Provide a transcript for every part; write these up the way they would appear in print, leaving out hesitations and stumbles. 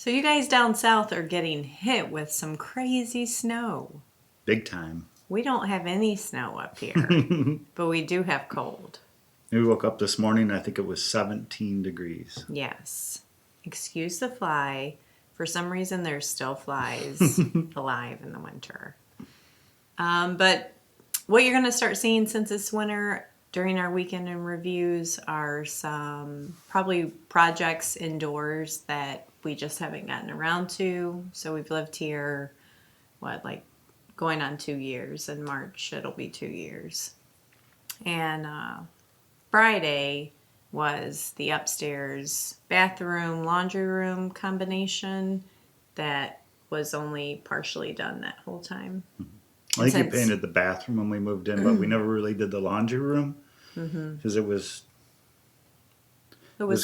So you guys down south are getting hit with some crazy snow. Big time. We don't have any snow up here, but we do have cold. We woke up this morning, I think it was 17 degrees. Yes. Excuse the fly. For some reason, there's still flies alive in the winter. But what you're going to start seeing since it's winter during our weekend in reviews are some probably projects indoors that we just haven't gotten around to. So we've lived here, going on 2 years. In March, it'll be 2 years. And Friday was the upstairs bathroom, laundry room combination that was only partially done that whole time. I think we painted the bathroom when we moved in, but we never really did the laundry room because it was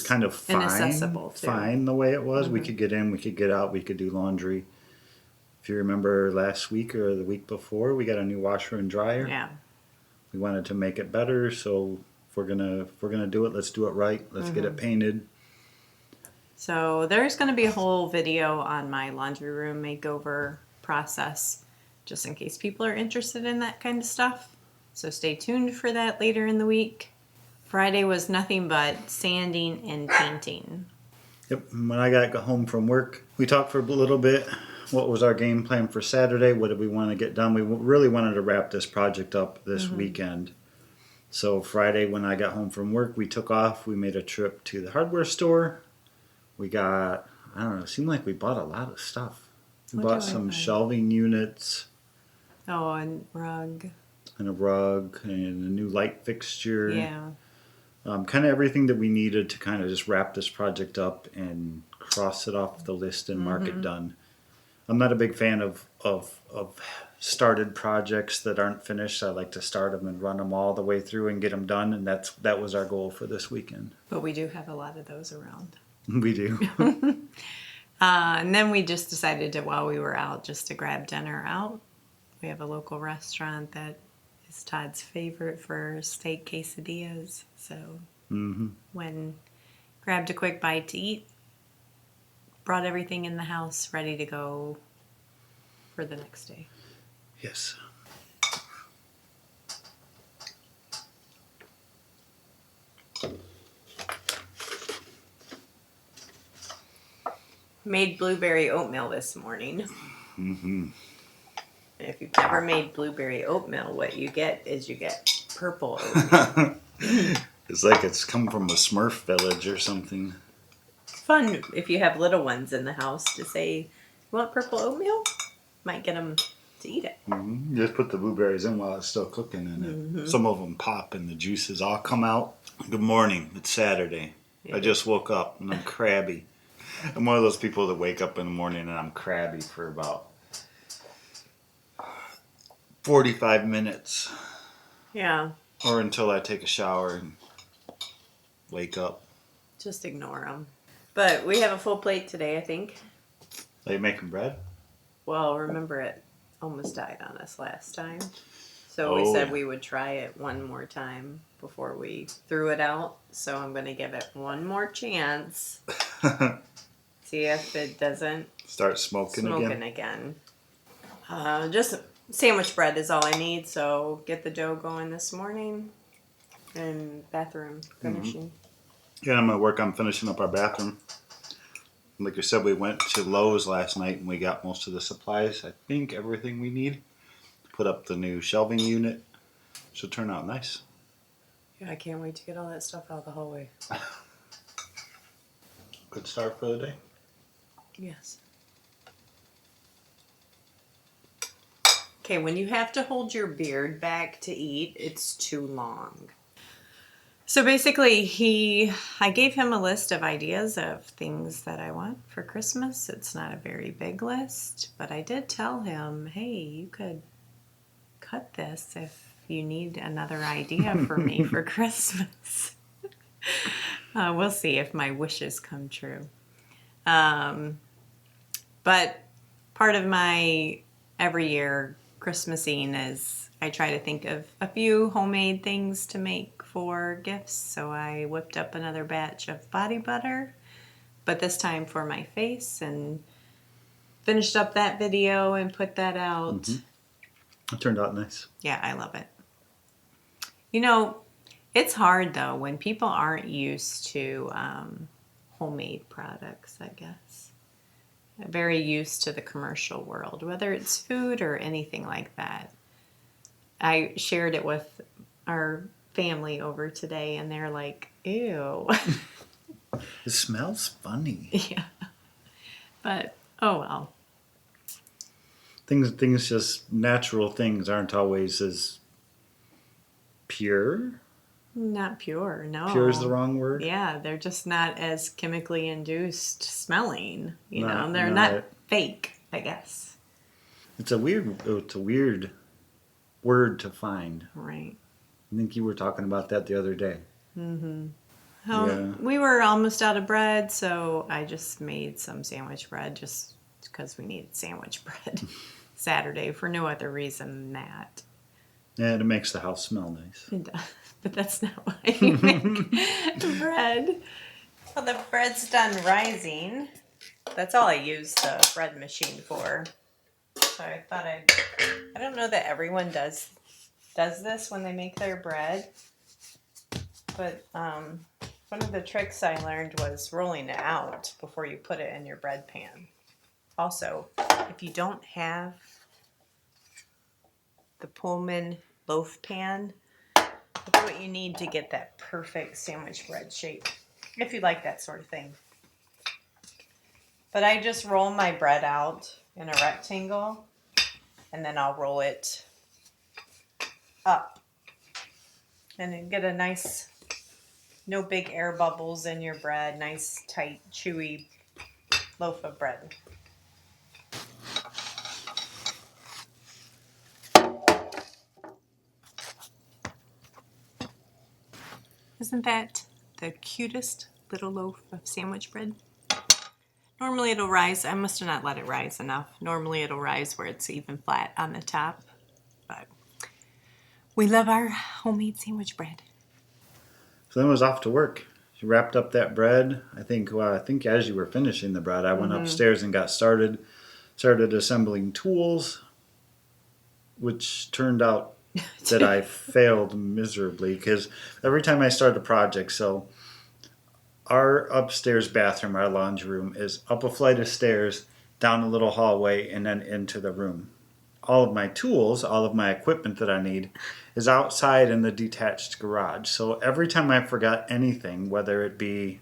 kind of fine the way it was. We could get in, we could get out, we could do laundry. If you remember last week or the week before, we got a new washer and dryer. Yeah. We wanted to make it better, so if we're gonna do it, let's do it right. Let's get it painted. So there's going to be a whole video on my laundry room makeover process, just in case people are interested in that kind of stuff. So stay tuned for that later in the week. Friday was nothing but sanding and painting. Yep. When I got home from work, we talked for a little bit. What was our game plan for Saturday? What did we want to get done? We really wanted to wrap this project up this weekend. So Friday when I got home from work, we took off. We made a trip to the hardware store. We got, I don't know, it seemed like we bought a lot of stuff. We bought some shelving units. Oh, and rug. And a rug and a new light fixture. Yeah. Kind of everything that we needed to kind of just wrap this project up and cross it off the list and mark it done. I'm not a big fan of started projects that aren't finished. I like to start them and run them all the way through and get them done, and that was our goal for this weekend. But we do have a lot of those around. We do. And then we just decided to, while we were out, just to grab dinner out. We have a local restaurant that is Todd's favorite for steak quesadillas. So when grabbed a quick bite to eat, brought everything in the house ready to go for the next day. Yes. Made blueberry oatmeal this morning. And if you've never made blueberry oatmeal, what you get is purple oatmeal. It's like it's come from a Smurf village or something. Fun if you have little ones in the house to say, "You want purple oatmeal?" Might get them to eat it. Just put the blueberries in while it's still cooking, and some of them pop and the juices all come out. Good morning. It's Saturday. I just woke up and I'm crabby. I'm one of those people that wake up in the morning and I'm crabby for about 45 minutes. Yeah. Or until I take a shower and wake up. Just ignore them. But we have a full plate today, I think. Are you making bread? Well, remember it almost died on us last time. So we said we would try it one more time before we threw it out. So I'm going to give it one more chance. See if it doesn't start smoking again. Just sandwich bread is all I need. So get the dough going this morning. And bathroom finishing. Yeah, I'm going to work on finishing up our bathroom. Like you said, we went to Lowe's last night and we got most of the supplies. I think everything we need to put up the new shelving unit. Should turn out nice. Yeah, I can't wait to get all that stuff out of the hallway. Good start for the day. Yes. Okay, when you have to hold your beard back to eat, it's too long. So basically, I gave him a list of ideas of things that I want for Christmas. It's not a very big list, but I did tell him, hey, you could cut this if you need another idea for me for Christmas. We'll see if my wishes come true. But part of my every year Christmasing is I try to think of a few homemade things to make for gifts. So I whipped up another batch of body butter, but but this time for my face, and finished up that video and put that out. It turned out nice. Yeah, I love it. You know, it's hard though when people aren't used to homemade products, I guess. Very used to the commercial world, whether it's food or anything like that. I shared it with our family over today, and they're like, ew. It smells funny. Yeah. But, oh well. Things just, natural things aren't always as pure. Not pure, no. Pure is the wrong word? Yeah, they're just not as chemically induced smelling. You Not- know, they're not- not fake, I guess. It's a weird word to find. Right. I think you were talking about that the other day. Yeah. We were almost out of bread, so I just made some sandwich bread just because we needed sandwich bread Saturday for no other reason than that. And it makes the house smell nice. It does, but that's not why you make bread. Well, the bread's done rising. That's all I use the bread machine for. So I thought I don't know that everyone does this when they make their bread, but one of the tricks I learned was rolling it out before you put it in your bread pan. Also, if you don't have the Pullman loaf pan, that's what you need to get that perfect sandwich bread shape, if you like that sort of thing. But I just roll my bread out in a rectangle, and then I'll roll it up. And then get a nice, no big air bubbles in your bread, nice, tight, chewy loaf of bread. Isn't that the cutest little loaf of sandwich bread? Normally it'll rise. I must have not let it rise enough. Normally it'll rise where it's even flat on the top. But we love our homemade sandwich bread. So then I was off to work. She wrapped up that bread. I think as you were finishing the bread, I went upstairs and got started assembling tools, which turned out that I failed miserably because every time I start a project, so our upstairs bathroom, our laundry room, is up a flight of stairs, down a little hallway, and then into the room. All of my tools, all of my equipment that I need is outside in the detached garage. So every time I forgot anything, whether it be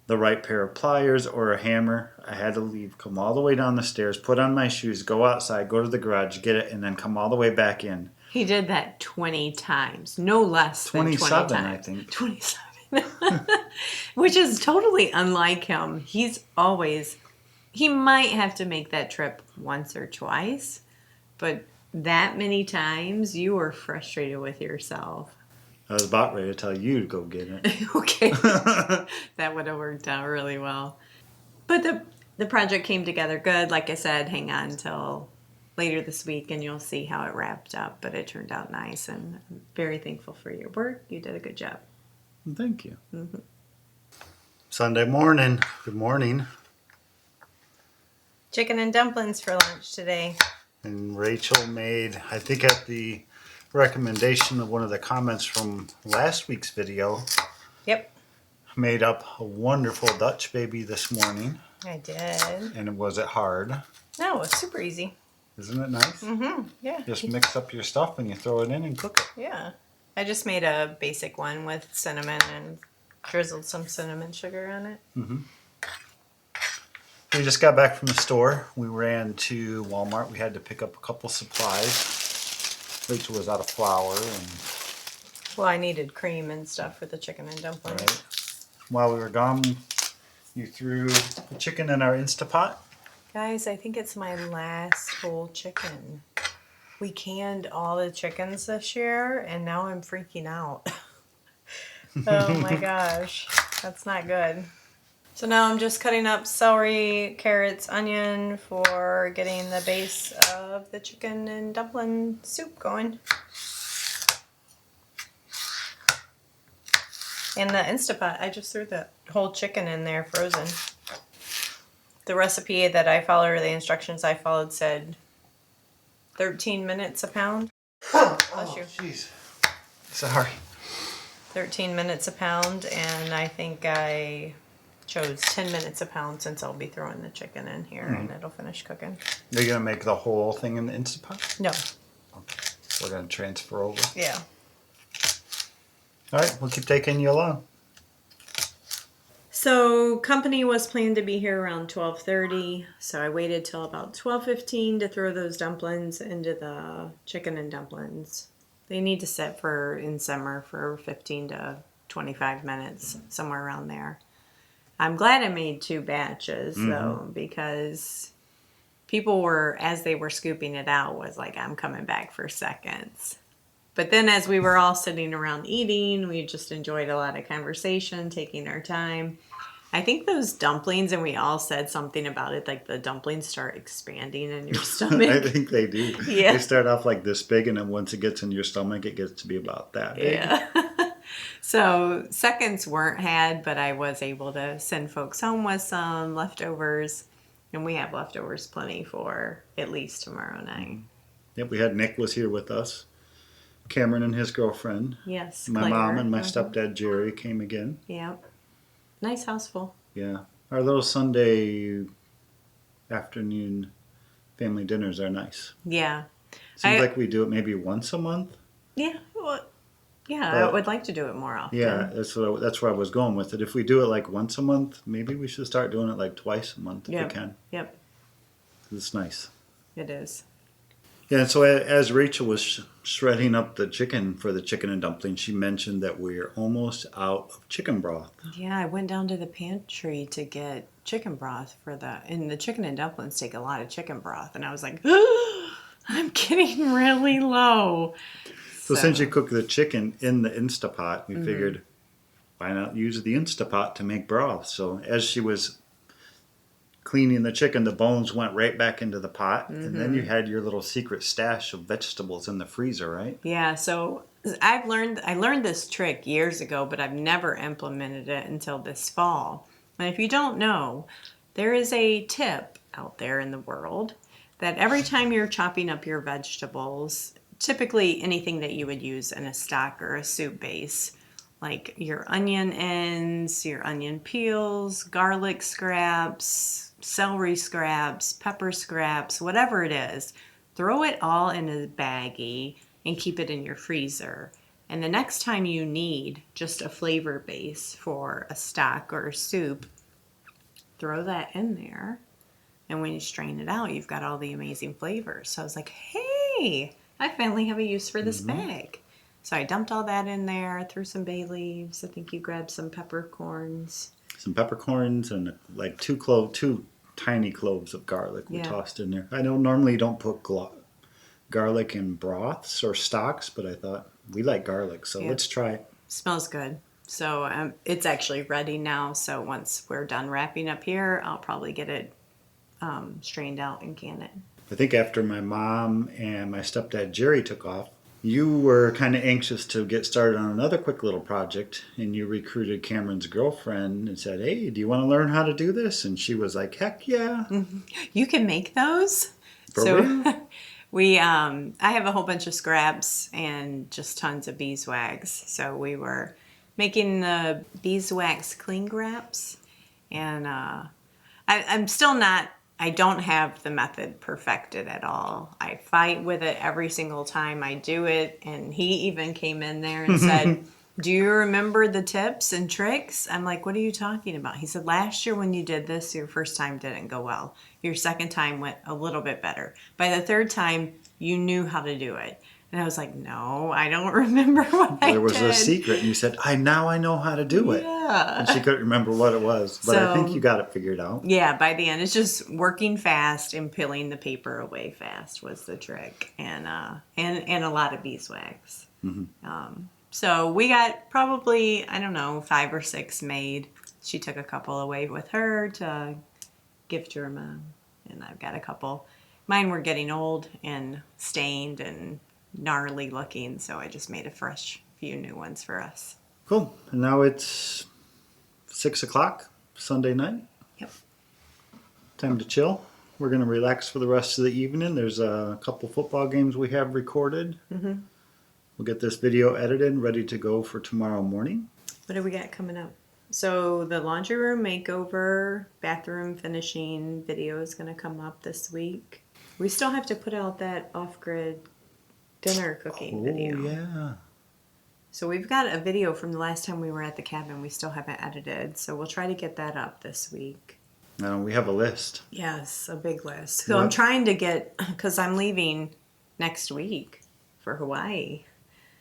the right pair of pliers or a hammer, I had to leave, come all the way down the stairs, put on my shoes, go outside, go to the garage, get it, and then come all the way back in. He did that 20 times, no less than 20 times. 27, I think. 27. Which is totally unlike him. He might have to make that trip once or twice, but that many times you were frustrated with yourself. I was about ready to tell you to go get it. Okay. That would have worked out really well. But the project came together good. Like I said, hang on until later this week and you'll see how it wrapped up. But it turned out nice, and I'm very thankful for your work. You did a good job. Thank you. Mm-hmm. Sunday morning. Good morning. Chicken and dumplings for lunch today. And Rachel made, I think at the recommendation of one of the comments from last week's video. Yep. Made up a wonderful Dutch baby this morning. I did. And was it hard? No, it was super easy. Isn't it nice? Mm-hmm. Yeah. Just mix up your stuff and you throw it in and cook it. Yeah. I just made a basic one with cinnamon and drizzled some cinnamon sugar on it. Mm-hmm. We just got back from the store. We ran to Walmart. We had to pick up a couple supplies. Rachel was out of flour and... Well, I needed cream and stuff for the chicken and dumplings. Right. While we were gone, you threw the chicken in our Instapot. Guys, I think it's my last whole chicken. We canned all the chickens this year, and now I'm freaking out. Oh my gosh, that's not good. So now I'm just cutting up celery, carrots, onion for getting the base of the chicken and dumpling soup going. In the Instapot, I just threw the whole chicken in there frozen. The recipe that I followed, or the instructions I followed, said 13 minutes a pound. Bless you. Jeez. Sorry. 13 minutes a pound, and I think I chose 10 minutes a pound since I'll be throwing the chicken in here and it'll finish cooking. Are you going to make the whole thing in the Instapot? No. Okay. We're going to transfer over. Yeah. All right, we'll keep taking you along. So company was planned to be here around 12:30, so I waited till about 12:15 to throw those dumplings into the chicken and dumplings. They need to sit in simmer for 15 to 25 minutes, somewhere around there. I'm glad I made 2 batches though, because people were, as they were scooping it out, was like, I'm coming back for seconds. But then as we were all sitting around eating, we just enjoyed a lot of conversation, taking our time. I think those dumplings, and we all said something about it, like the dumplings start expanding in your stomach. I think they do. Yeah. They start off like this big, and then once it gets in your stomach, it gets to be about that big. Yeah. So seconds weren't had, but I was able to send folks home with some leftovers. And we have leftovers plenty for at least tomorrow night. Yep, we had Nick was here with us. Cameron and his girlfriend. Yes, My Claire. mom and my stepdad Jerry came again. Yep. Nice house full. Yeah. Our little Sunday afternoon family dinners are nice. Yeah. Seems like we do it maybe once a month. Yeah. Well, yeah, But I would like to do it more often. Yeah, that's where I was going with it. If we do it like once a month, maybe we should start doing it like twice a month if we can. Yep. It's nice. It is. Yeah, and so as Rachel was shredding up the chicken for the chicken and dumpling, she mentioned that we're almost out of chicken broth. Yeah, I went down to the pantry to get chicken broth and the chicken and dumplings take a lot of chicken broth. And I was like, I'm getting really low. So since you cook the chicken in the Instapot, we figured why not use the Instapot to make broth. So as she was cleaning the chicken, the bones went right back into the pot, and then you had your little secret stash of vegetables in the freezer, right? Yeah, so I learned this trick years ago, but I've never implemented it until this fall. And if you don't know, there is a tip out there in the world that every time you're chopping up your vegetables, typically anything that you would use in a stock or a soup base, like your onion ends, your onion peels, garlic scraps, celery scraps, pepper scraps, whatever it is, throw it all in a baggie and keep it in your freezer. And the next time you need just a flavor base for a stock or a soup, throw that in there. And when you strain it out, you've got all the amazing flavors. So I was like, hey, I finally have a use for this bag. So I dumped all that in there, threw some bay leaves. I think you grabbed some peppercorns. Some peppercorns and like two tiny cloves of garlic we tossed in there. I know normally you don't put garlic in broths or stocks, but I thought we like garlic, so let's try it. Smells good. So it's actually ready now. So once we're done wrapping up here, I'll probably get it strained out and can it. I think after my mom and my stepdad Jerry took off, you were kind of anxious to get started on another quick little project, and you recruited Cameron's girlfriend and said, hey, do you want to learn how to do this? And she was like, heck yeah. You can make those? For real? I have a whole bunch of scraps and just tons of beeswax. So we were making the beeswax cling wraps, and I'm still not, I don't have the method perfected at all. I fight with it every single time I do it. And he even came in there and said, do you remember the tips and tricks? I'm like, what are you talking about? He said, last year when you did this, your first time didn't go well. Your second time went a little bit better. By the third time, you knew how to do it. And I was like, no, I don't remember what I did. There was a secret, and you said, I know how to do it. Yeah. And she couldn't remember what it was, but I think you got it figured out. Yeah, by the end, it's just working fast and peeling the paper away fast was the trick, and a lot of beeswax. So we got probably, 5 or 6 made. She took a couple away with her to give to her mom, and I've got a couple. Mine were getting old and stained and gnarly looking, so I just made a fresh few new ones for us. Cool. And now it's 6 o'clock Sunday night. Yep. Time to chill. We're going to relax for the rest of the evening. There's a couple football games we have recorded. Mm-hmm. We'll get this video edited and ready to go for tomorrow morning. What do we got coming up? So the laundry room makeover, bathroom finishing video is going to come up this week. We still have to put out that off-grid dinner cooking video. Oh, yeah. So we've got a video from the last time we were at the cabin we still haven't edited. So we'll try to get that up this week. Now we have a list. Yes, a big list. So Yep. I'm trying to get, because I'm leaving next week for Hawaii.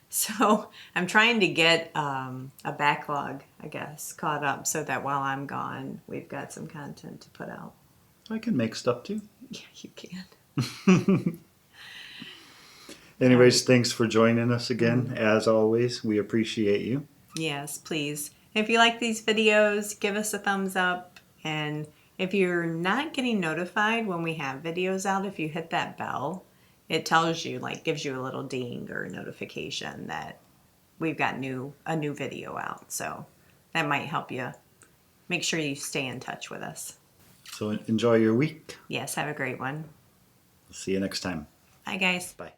So I'm trying to get a backlog, I guess, caught up so that while I'm gone, we've got some content to put out. I can make stuff too. Yeah, you can. Anyways, thanks for joining us again. As always, we appreciate you. Yes, please. If you like these videos, give us a thumbs up. And if you're not getting notified when we have videos out, if you hit that bell, it tells you, like, gives you a little ding or a notification that we've got a new video out. So that might help you make sure you stay in touch with us. So enjoy your week. Yes, have a great one. See you next time. Bye, guys. Bye.